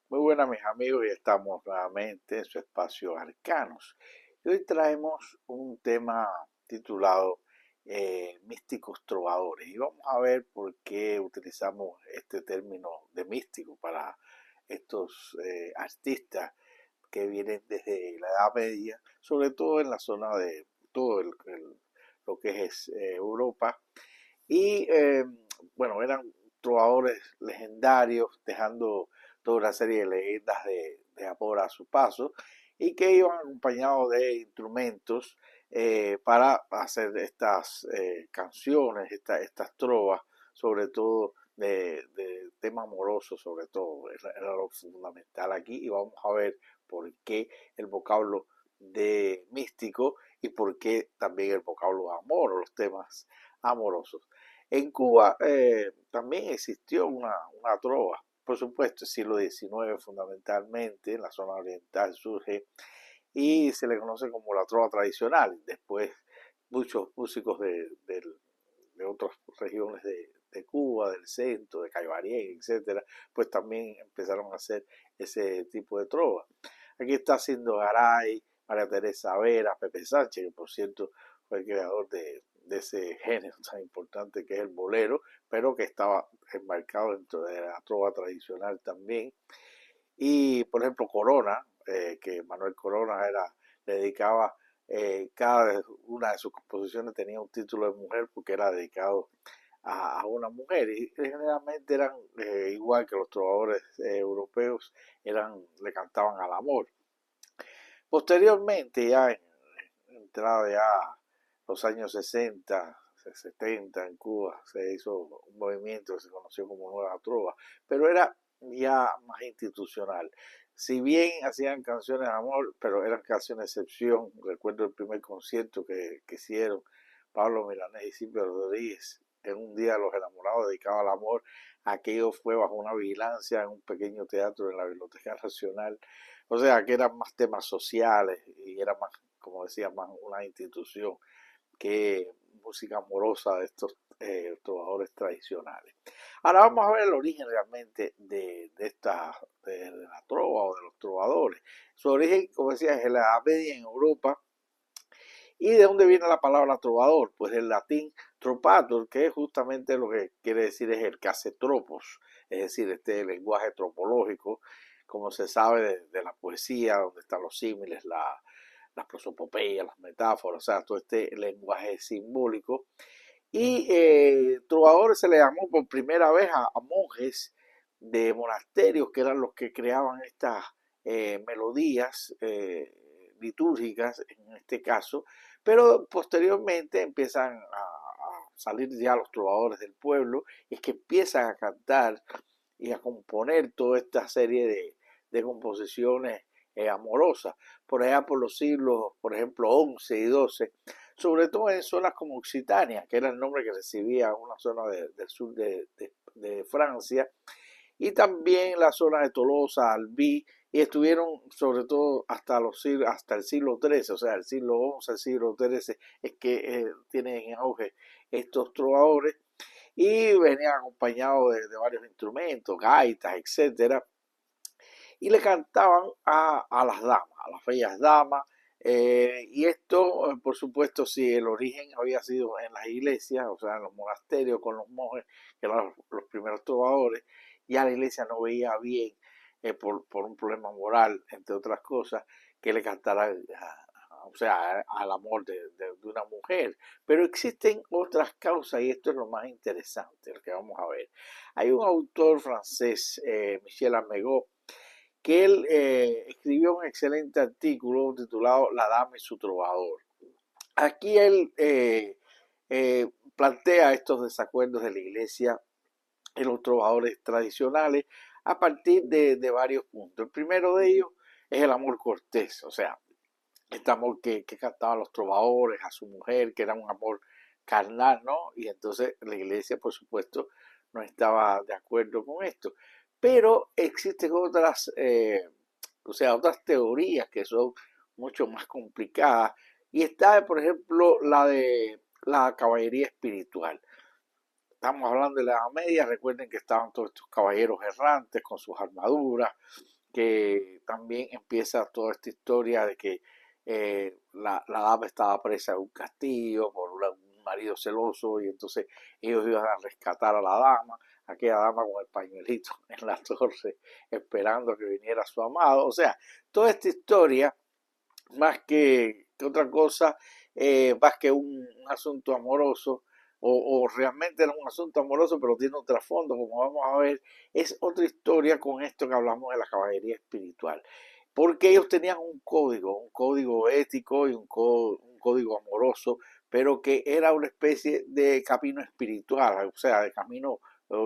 Muy buenas mis amigos y estamos nuevamente en su espacio Arcanos. Y hoy traemos un tema titulado Místicos Trovadores y vamos a ver por qué utilizamos este término de místico para estos artistas que vienen desde la Edad Media, sobre todo en la zona de todo lo que es Europa y bueno, eran trovadores legendarios, dejando toda una serie de leyendas de amor a su paso y que iban acompañados de instrumentos para hacer estas canciones, estas trovas, sobre todo de tema amoroso, sobre todo, era lo fundamental aquí y vamos a ver por qué el vocablo de místico y por qué también el vocablo de amor o los temas amorosos. En Cuba también existió una trova, por supuesto, el siglo XIX fundamentalmente, en la zona oriental surge y se le conoce como la trova tradicional. Después muchos músicos de otras regiones de Cuba, del centro, de Caibarien, etcétera, pues también empezaron a hacer ese tipo de trova. Aquí está haciendo Garay, María Teresa Vera, Pepe Sánchez, que por cierto fue el creador de ese género tan importante que es el bolero, pero que estaba enmarcado dentro de la trova tradicional también. Y por ejemplo Corona, que Manuel Corona le dedicaba, cada una de sus composiciones tenía un título de mujer porque era dedicado a una mujer y generalmente eran igual que los trovadores europeos, le cantaban al amor. Posteriormente, ya entrada ya los años 60, 70 en Cuba, se hizo un movimiento que se conoció como Nueva Trova, pero era ya más institucional. Si bien hacían canciones de amor, pero eran canciones de excepción. Recuerdo el primer concierto que hicieron Pablo Milanés y Silvio Rodríguez en un día de los enamorados dedicado al amor. Aquello fue bajo una vigilancia en un pequeño teatro en la Biblioteca Nacional. O sea, que eran más temas sociales y era más, como decía, más una institución que música amorosa de estos trovadores tradicionales. Ahora vamos a ver el origen realmente de la trova o de los trovadores. Su origen, como decía, es en la Edad Media en Europa. ¿Y de dónde viene la palabra trovador? Pues del latín tropator, que es justamente lo que quiere decir es el que hace tropos, es decir, este lenguaje tropológico, como se sabe de la poesía, donde están los símiles, las prosopopeyas, las metáforas, o sea, todo este lenguaje simbólico. Y trovadores se le llamó por primera vez a monjes de monasterios, que eran los que creaban estas melodías litúrgicas, en este caso, pero posteriormente empiezan a salir ya los trovadores del pueblo, y es que empiezan a cantar y a componer toda esta serie de composiciones amorosas, por allá por los siglos, por ejemplo, 11 y 12, sobre todo en zonas como Occitania, que era el nombre que recibía una zona del sur de Francia, y también la zona de Tolosa, Albí, y estuvieron sobre todo hasta el siglo XIII, o sea, el siglo XI, el siglo XIII, es que tienen en auge estos trovadores, y venían acompañados de varios instrumentos, gaitas, etcétera, y le cantaban a las damas, a las bellas damas, y esto, por supuesto, si el origen había sido en las iglesias, o sea, en los monasterios con los monjes, que eran los primeros trovadores, ya la iglesia no veía bien, por un problema moral, entre otras cosas, que le cantaran, o sea, al amor de una mujer. Pero existen otras causas y esto es lo más interesante, lo que vamos a ver. Hay un autor francés, Michel Amégot, que él escribió un excelente artículo titulado La Dama y su trovador. Aquí él plantea estos desacuerdos de la iglesia en los trovadores tradicionales a partir de varios puntos. El primero de ellos es el amor cortés, o sea, este amor que cantaban los trovadores a su mujer, que era un amor carnal, ¿no? Y entonces la iglesia, por supuesto, no estaba de acuerdo con esto. Pero existen otras, o sea, otras teorías que son mucho más complicadas. Y está, por ejemplo, la de la caballería espiritual. Estamos hablando de la Edad Media, recuerden que estaban todos estos caballeros errantes con sus armaduras, que también empieza toda esta historia de que la dama estaba presa en un castillo por un marido celoso y entonces ellos iban a rescatar a la dama, aquella dama con el pañuelito en la torre esperando que viniera su amado. O sea, toda esta historia, más que otra cosa, más que un asunto amoroso, o realmente era un asunto amoroso, pero tiene un trasfondo, como vamos a ver, es otra historia con esto que hablamos de la caballería espiritual. Porque ellos tenían un código ético y un código amoroso, pero que era una especie de camino espiritual, o sea, de camino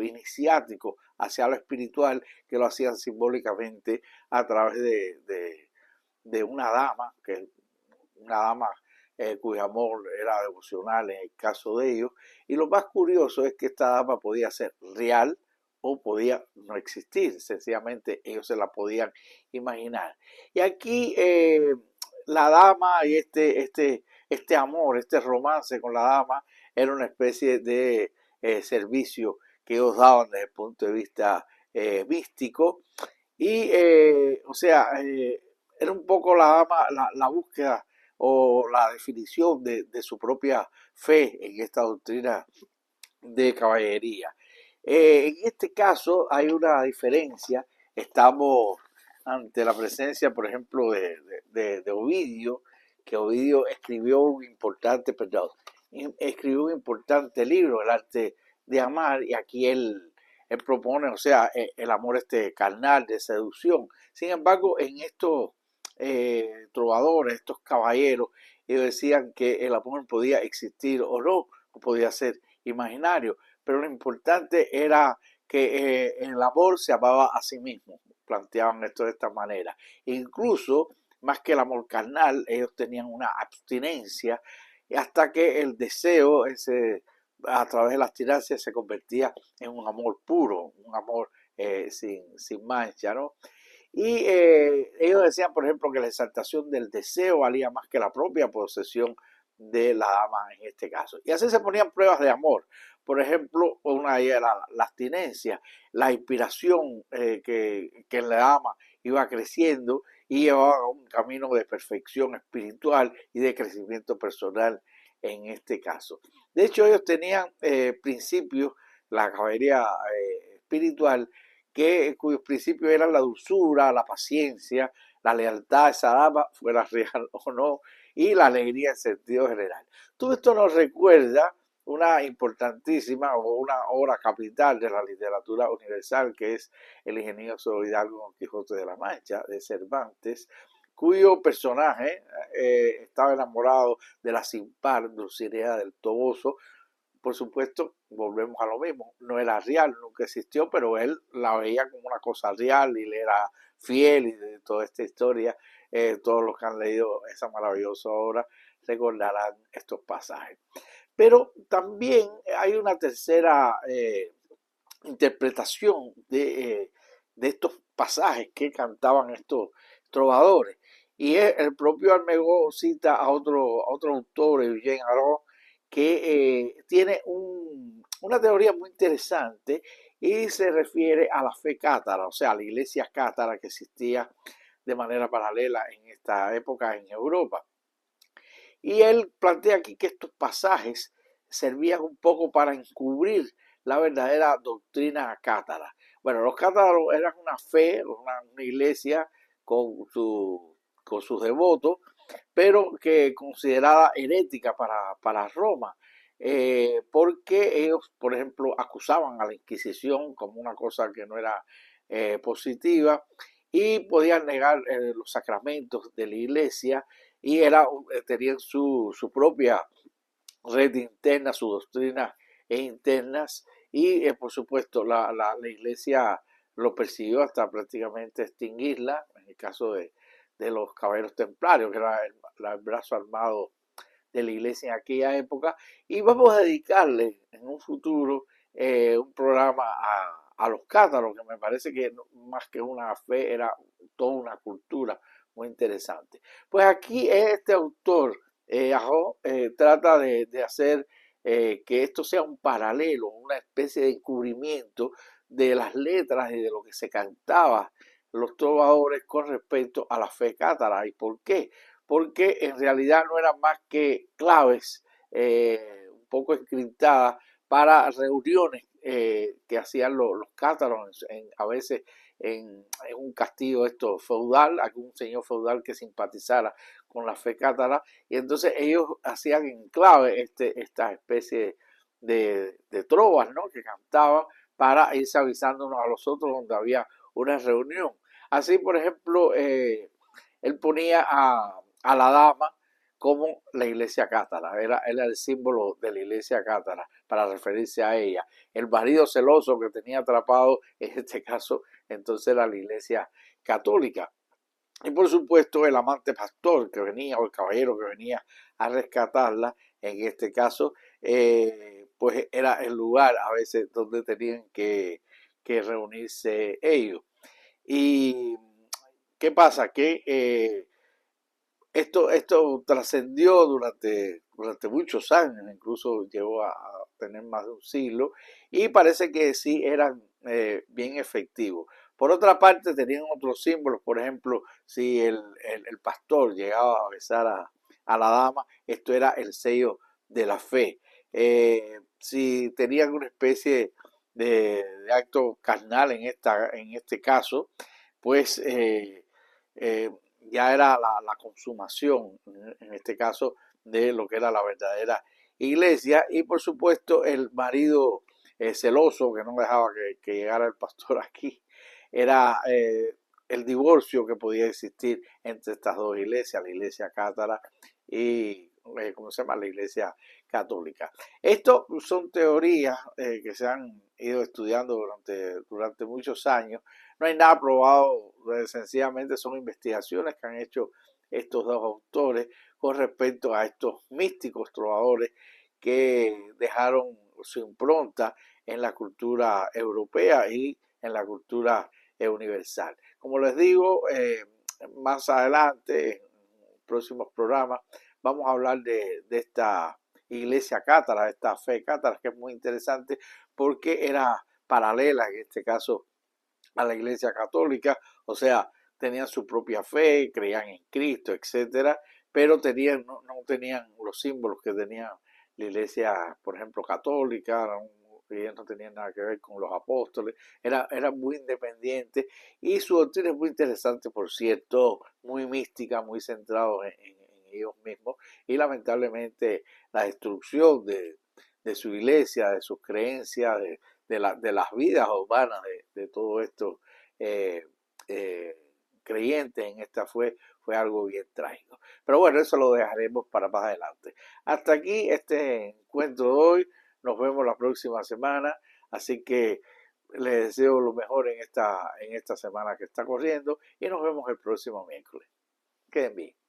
iniciático hacia lo espiritual, que lo hacían simbólicamente a través de una dama, que una dama cuyo amor era devocional en el caso de ellos. Y lo más curioso es que esta dama podía ser real o podía no existir, sencillamente ellos se la podían imaginar. Y aquí la dama y este amor, este romance con la dama, era una especie de servicio que ellos daban desde el punto de vista místico. Y, o sea, era un poco la dama, la búsqueda o la definición de su propia fe en esta doctrina de caballería. En este caso hay una diferencia. Estamos ante la presencia, por ejemplo, de Ovidio, que Ovidio escribió un importante, perdón, escribió un importante libro, El arte de amar, y aquí él propone, o sea, el amor carnal, de seducción. Sin embargo, en estos trovadores, estos caballeros, ellos decían que el amor podía existir o no, o podía ser imaginario, pero lo importante era que el amor se amaba a sí mismo, planteaban esto de esta manera. Incluso, más que el amor carnal, ellos tenían una abstinencia hasta que el deseo, a través de la abstinencia, se convertía en un amor puro, un amor sin mancha, ¿no? Y ellos decían, por ejemplo, que la exaltación del deseo valía más que la propia posesión de la dama en este caso. Y así se ponían pruebas de amor. Por ejemplo, una era la abstinencia, la inspiración que en la dama iba creciendo y llevaba a un camino de perfección espiritual y de crecimiento personal en este caso. De hecho, ellos tenían principios, la caballería espiritual, cuyos principios eran la dulzura, la paciencia, la lealtad a esa dama, fuera real o no, y la alegría en sentido general. Todo esto nos recuerda una importantísima o una obra capital de la literatura universal, que es El ingenioso Hidalgo Don Quijote de la Mancha, de Cervantes, cuyo personaje estaba enamorado de la sin par Dulcinea del Toboso. Por supuesto, volvemos a lo mismo, no era real, nunca existió, pero él la veía como una cosa real y le era fiel, y de toda esta historia, todos los que han leído esa maravillosa obra recordarán estos pasajes. Pero también hay una tercera interpretación de estos pasajes que cantaban estos trovadores. Y el propio Armengol cita a otro autor, Eugene Aron, que tiene una teoría muy interesante y se refiere a la fe cátara, o sea, a la iglesia cátara que existía de manera paralela en esta época en Europa. Y él plantea aquí que estos pasajes servían un poco para encubrir la verdadera doctrina cátara. Bueno, los cátaros eran una fe, una iglesia con sus devotos, pero que considerada herética para Roma, porque ellos, por ejemplo, acusaban a la Inquisición como una cosa que no era positiva, y podían negar los sacramentos de la iglesia, y tenían su propia red interna, su doctrina internas, y por supuesto la iglesia lo persiguió hasta prácticamente extinguirla, en el caso de los caballeros templarios, que era el brazo armado de la iglesia en aquella época. Y vamos a dedicarle en un futuro un programa a los cátaros, que me parece que más que una fe era toda una cultura muy interesante. Pues aquí este autor, Ajo, trata de hacer que esto sea un paralelo, una especie de encubrimiento de las letras y de lo que se cantaba los trovadores con respecto a la fe cátara. ¿Y por qué? Porque en realidad no eran más que claves un poco encriptadas para reuniones que hacían los cátaros a veces en un castillo esto feudal, algún señor feudal que simpatizara con la fe cátara, y entonces ellos hacían en clave esta especie de trovas, ¿no?, que cantaban para irse avisando unos a los otros donde había una reunión. Así, por ejemplo, él ponía a la dama como la iglesia cátara, era el símbolo de la iglesia cátara para referirse a ella. El marido celoso que tenía atrapado, en este caso, entonces era la iglesia católica. Y por supuesto el amante pastor que venía, o el caballero que venía a rescatarla, en este caso, pues era el lugar a veces donde tenían que reunirse ellos. ¿Y qué pasa? Que esto trascendió durante muchos años, incluso llegó a tener más de un siglo, y parece que sí eran bien efectivos. Por otra parte, tenían otros símbolos, por ejemplo, si el pastor llegaba a besar a la dama, esto era el sello de la fe. Si tenían una especie de acto carnal en este caso, pues eh, ya era la consumación, en este caso, de lo que era la verdadera iglesia. Y por supuesto el marido celoso que no dejaba que llegara el pastor aquí, era el divorcio que podía existir entre estas dos iglesias, la iglesia cátara y, ¿cómo se llama?, la iglesia católica. Esto son teorías que se han ido estudiando durante muchos años. No hay nada probado, sencillamente son investigaciones que han hecho estos dos autores con respecto a estos místicos trovadores que dejaron su impronta en la cultura europea y en la cultura universal. Como les digo, más adelante, en próximos programas, vamos a hablar de esta iglesia cátara, de esta fe cátara, que es muy interesante porque era paralela, en este caso, a la iglesia católica, o sea, tenían su propia fe, creían en Cristo, etcétera, pero no tenían los símbolos que tenía la iglesia, por ejemplo, católica, ellos no tenían nada que ver con los apóstoles, era muy independiente, y su doctrina es muy interesante, por cierto, muy mística, muy centrado en ellos mismos, y lamentablemente la destrucción de su iglesia, de sus creencias, de las vidas urbanas de todo esto eh, eh, creyentes en esta fue algo bien trágico. Pero bueno, eso lo dejaremos para más adelante. Hasta aquí este encuentro de hoy. Nos vemos la próxima semana. Así que les deseo lo mejor en esta semana que está corriendo y nos vemos el próximo miércoles. Queden bien.